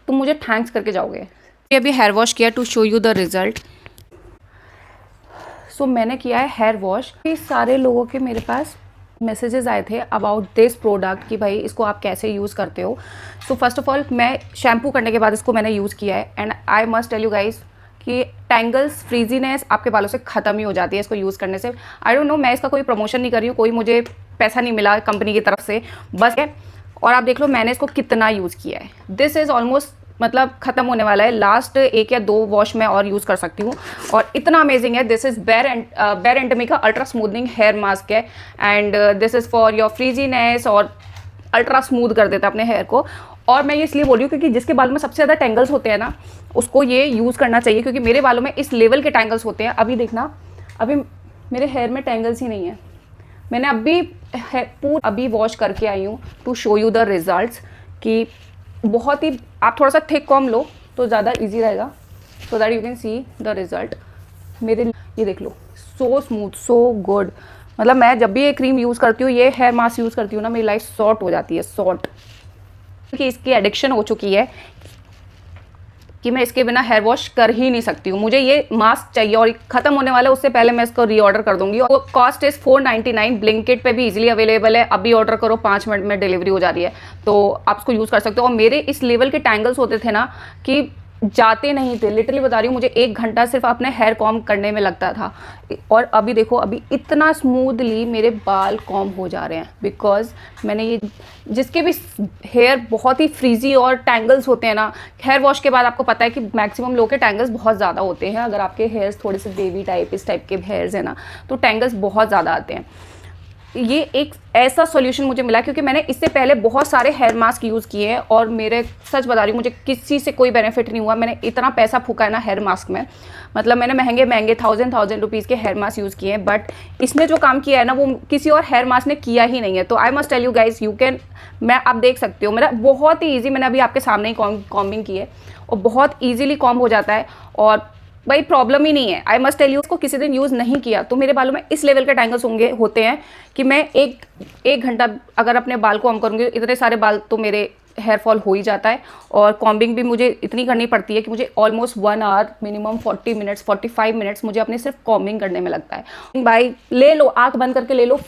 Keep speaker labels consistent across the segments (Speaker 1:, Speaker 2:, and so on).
Speaker 1: तुम मुझे थैंक्स करके जाओगे। अभी हेयर वॉश किया to show you the result. So मैंने किया है हेयर वॉश। सारे लोगों के मेरे पास मैसेजेस आए थे अबाउट दिस प्रोडक्ट कि भाई इसको आप कैसे यूज़ करते हो। सो फर्स्ट ऑफ ऑल मैं शैम्पू करने के बाद इसको मैंने यूज़ किया है and I must tell you guys कि टैंगल्स फ्रीजीनेस आपके बालों से ख़त्म ही हो जाती है इसको यूज़ करने से। आई डोंट नो, मैं इसका कोई प्रमोशन नहीं कर रही हूँ, कोई मुझे पैसा नहीं मिला कंपनी की तरफ से, बस है। और आप देख लो मैंने इसको कितना यूज़ किया है। दिस इज़ ऑलमोस्ट मतलब ख़त्म होने वाला है, लास्ट 1 या 2 वॉश में और यूज़ कर सकती हूँ और इतना अमेजिंग है। दिस इज़ बेर एंटमी का अल्ट्रा स्मूदनिंग हेयर मास्क है and this is for your frizziness और अल्ट्रा स्मूथ कर देता है अपने हेयर को। और मैं ये इसलिए बोल रही हूँ क्योंकि जिसके बालों में सबसे ज़्यादा टैंगल्स होते हैं ना, उसको ये यूज़ करना चाहिए, क्योंकि मेरे बालों में इस लेवल के टैंगल्स होते हैं। अभी देखना, अभी मेरे हेयर में टैंगल्स ही नहीं है। मैंने अभी वॉश करके आई हूँ to show you the results कि बहुत ही, आप थोड़ा सा थिक कॉम लो तो ज़्यादा इजी रहेगा, so that you can see the result. मेरे ये देख लो, सो स्मूथ, सो गुड। मतलब मैं जब भी ये क्रीम यूज़ करती हूँ, ये हेयर मास्क यूज़ करती हूँ ना, मेरी लाइफ सॉर्ट हो जाती है, सॉर्ट। कि इसकी एडिक्शन हो चुकी है कि मैं इसके बिना हेयर वॉश कर ही नहीं सकती हूँ। मुझे ये मास्क चाहिए और ख़त्म होने वाला है, उससे पहले मैं इसको रीऑर्डर कर दूंगी। और कॉस्ट इज़ 499। ब्लिंकिट पे भी इजीली अवेलेबल है, अभी ऑर्डर करो 5 मिनट में डिलीवरी हो जा रही है, तो आप इसको यूज़ कर सकते हो। और मेरे इस लेवल के टैंगल्स होते थे ना कि जाते नहीं थे, लिटरली बता रही हूँ, मुझे 1 घंटा सिर्फ अपने हेयर कॉम्ब करने में लगता था। और अभी देखो, अभी इतना स्मूथली मेरे बाल कॉम्ब हो जा रहे हैं, बिकॉज मैंने ये, जिसके भी हेयर बहुत ही फ्रीजी और टैंगल्स होते हैं ना, हेयर वॉश के बाद आपको पता है कि मैक्सिमम लोगों के टैंगल्स बहुत ज़्यादा होते हैं। अगर आपके हेयर्स थोड़े से बेबी टाइप, इस टाइप के हेयर्स हैं ना, तो टैंगल्स बहुत ज़्यादा आते हैं। ये एक ऐसा सॉल्यूशन मुझे मिला, क्योंकि मैंने इससे पहले बहुत सारे हेयर मास्क यूज़ किए हैं और मेरे, सच बता रही हूँ, मुझे किसी से कोई बेनिफिट नहीं हुआ। मैंने इतना पैसा फूका है ना हेयर मास्क में, मतलब मैंने महंगे महंगे 1000 रुपीज़ के हेयर मास्क यूज़ किए हैं, बट इसने जो काम किया है ना, वो किसी और हेयर मास्क ने किया ही नहीं है। तो I must tell you guys, you can, मैं, आप देख सकते हो मेरा बहुत ही ईजी, मैंने अभी आपके सामने ही कॉम्बिंग की है और बहुत ईजिली कॉम्ब हो जाता है और भाई प्रॉब्लम ही नहीं है। आई मस्ट टेल यू, उसको किसी दिन यूज़ नहीं किया तो मेरे बालों में इस लेवल के टैंगल्स होते हैं कि मैं एक घंटा अगर अपने बाल को कॉम्ब करूँगी, इतने सारे बाल तो मेरे हेयर फॉल हो ही जाता है। और कॉम्बिंग भी मुझे इतनी करनी पड़ती है कि मुझे almost 1 hour, minimum 40 minutes 45 minutes मुझे अपने सिर्फ कॉम्बिंग करने में लगता है। भाई ले लो, आँख बंद करके ले लो।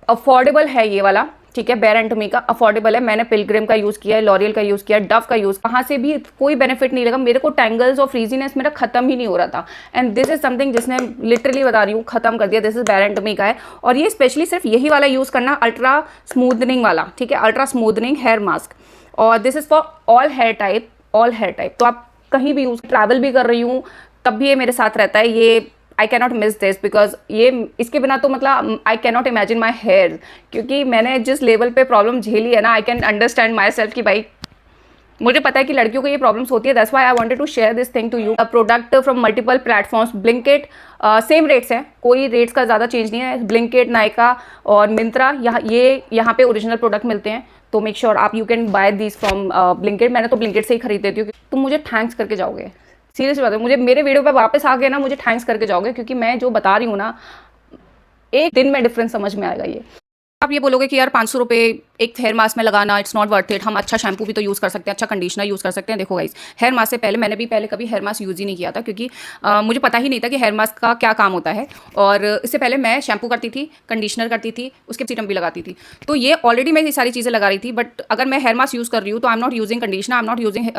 Speaker 1: अफोर्डेबल है ये वाला, ठीक है, बेर एंटमी का अफोर्डेबल है। मैंने पिलग्रिम का यूज़ किया है, लॉरियल का यूज़ किया है, डव का यूज़, वहाँ से भी कोई बेनिफिट नहीं लगा मेरे को। टैंगल्स और फ्रीजीनेस मेरा खत्म ही नहीं हो रहा था एंड दिस इज समथिंग जिसने लिटरली बता रही हूँ खत्म कर दिया। दिस इज बेर एंटमी का है और ये स्पेशली सिर्फ यही वाला यूज़ करना, अल्ट्रा स्मूदनिंग वाला, ठीक है, अल्ट्रा स्मूदनिंग हेयर मास्क। और this is for all hair type, तो आप कहीं भी यूज़, ट्रैवल भी कर रही हूँ तब भी ये मेरे साथ रहता है। ये I cannot miss this, because ये, इसके बिना तो मतलब I cannot imagine my hair, क्योंकि मैंने जिस लेवल पे प्रॉब्लम झेली है ना, I can understand myself कि भाई मुझे पता है कि लड़कियों को ये प्रॉब्लम्स होती है। That's why I wanted to share this thing to you. Product from multiple platforms, Blinkit, same rates हैं, कोई रेट्स का ज़्यादा चेंज नहीं है। ब्लिंकिट, नायका और मिंत्रा, यहाँ पे ओरिजिनल प्रोडक्ट मिलते हैं, तो मेक श्योर आप you can by this from Blinkit. मैंने तो ब्लिंकिट से ही खरीद देती हूँ। तुम मुझे थैंक्स करके जाओगे, सीरियसली बात है, मुझे मेरे वीडियो पे वापस आ गए ना, मुझे थैंक्स करके जाओगे, क्योंकि मैं जो बता रही हूँ ना, एक दिन में डिफरेंस समझ में आएगा। ये आप ये बोलोगे कि यार 500 रुपये एक हेयर मास्क में लगाना, इट्स नॉट वर्थ इट, हम अच्छा शैम्पू भी तो यूज़ कर सकते हैं, अच्छा कंडीशनर यूज़ कर सकते हैं। देखो गाइस, हेयर मास्क से पहले मैंने भी कभी हेयर मास्क यूज़ ही नहीं किया था, क्योंकि मुझे पता ही नहीं था कि हेयर मास्क का क्या काम होता है। और इससे पहले मैं शैम्पू करती थी, कंडीशनर करती थी, उसके सीरम भी लगाती थी, तो ये ऑलरेडी मैं ये सारी चीज़ें लगा रही थी। बट अगर मैं हेयर मास्क यूज़ कर रही हूँ तो I am not using conditioner, I am not using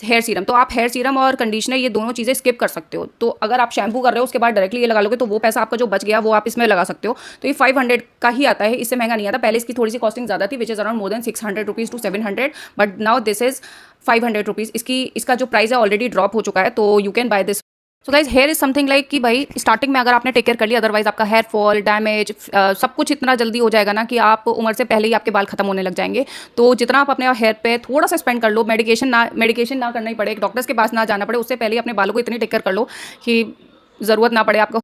Speaker 1: hair serum. तो आप हेयर सीरम और कंडीशनर, ये दोनों चीज़ें स्किप कर सकते हो। तो अगर आप शैम्पू कर रहे हो उसके बाद डायरेक्टली ये लगा लोगे, तो वो पैसा आपका जो बच गया वो आप इसमें लगा सकते हो। तो ये 500 का ही आता है, इससे महंगा नहीं आता। पहले इसकी थोड़ी सी कॉस्टिंग ज़्यादा थी, which is around more than 600 rupees to 700, but now this is 500 rupees. इसका जो प्राइस है ऑलरेडी ड्रॉप हो चुका है, तो you can by this. So guys, here is something like कि भाई स्टार्टिंग में अगर आपने टेक केयर कर लिया, अदरवाइज आपका हेयर फॉल, डैमेज, सब कुछ इतना जल्दी हो जाएगा ना कि आप उम्र से पहले ही आपके बाल खत्म होने लग जाएंगे। तो जितना आप अपने हेयर पे थोड़ा सा स्पेंड कर लो, मेडिकेशन ना करना ही पड़े, डॉक्टर्स के पास ना जाना पड़े, उससे पहले ही अपने बालों को इतनी टेक केयर कर लो कि ज़रूरत ना पड़े आपको